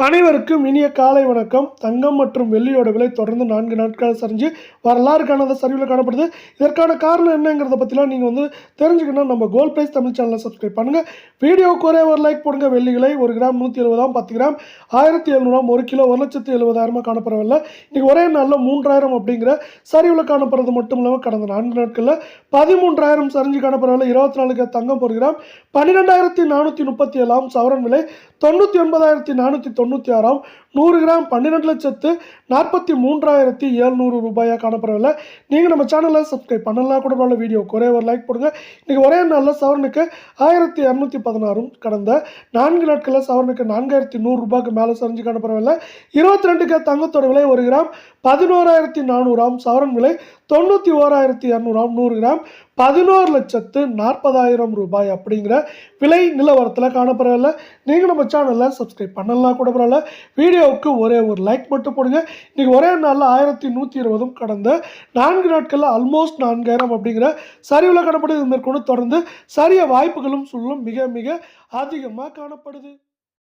அனைவருக்கும் இனிய காலை வணக்கம். தங்கம் மற்றும் வெள்ளியோட விலை தொடர்ந்து 4 நாட்கள் சரிஞ்சு வரலாறு காணாத சரிவில் காணப்படுது. இதற்கான காரணம் என்னங்கிறத பற்றிலாம் நீங்கள் தெரிஞ்சுக்கணும். நம்ம கோல்ட் ப்ரைஸ் தமிழ் சேனலை சப்ஸ்கிரைப் பண்ணுங்கள். வீடியோவுக்கு ஒரே ஒரு லைக் போடுங்க. வெள்ளி விலை 1 கிராம் 170, 10 கிராம் 1700, 1 கிலோ 1,70,000 காணப்படவில்லை. இன்றைக்கி ஒரே நாளில் 3000 அப்படிங்கிற சரிவில் காணப்படுறது மட்டும் இல்லாமல் கடந்த 4 நாட்களில் 13,000 சரிஞ்சு காணப்படவில்லை. 24 தங்கம் 1 கிராம் 12,437, சவரன் விலை 99,496, 100 கிராம் 12,43,700 ரூபாயாக காணப்படவில்லை. நீங்கள் நம்ம சேனலை சப்ஸ்கிரைப் பண்ணலாம் கூட பரவாயில்ல. வீடியோ ஒரே ஒரு லைக் போடுங்க. இன்றைக்கி ஒரே நாளில் சவரனுக்கு 1,216, கடந்த 4 நாட்களில் சவரனுக்கு 4,100 ரூபாய்க்கு மேலே சரிஞ்சு காணப்படவில்லை. 22 தங்கத்தோட விலை 1 கிராம் 11,400, சவரன் விலை 91,200, 100 கிராம் 11,40,000 ரூபாய் அப்படிங்கிற விலை நிலவரத்தில் காணப்படவில்லை. நீங்கள் நம்ம சேனலில் சப்ஸ்கிரைப் பண்ணலாம் கூட பரவாயில்ல. வீடியோவுக்கு ஒரே ஒரு லைக் மட்டும் போடுங்க. இன்றைக்கி ஒரே நாளில் 1,120, கடந்த 4 நாட்களில் ஆல்மோஸ்ட் 4,000 அப்படிங்கிற சரிவில் காணப்படுது. மேற்கொண்டு தொடர்ந்து சரிய வாய்ப்புகளும் சூழலும் மிக மிக அதிகமாக காணப்படுது.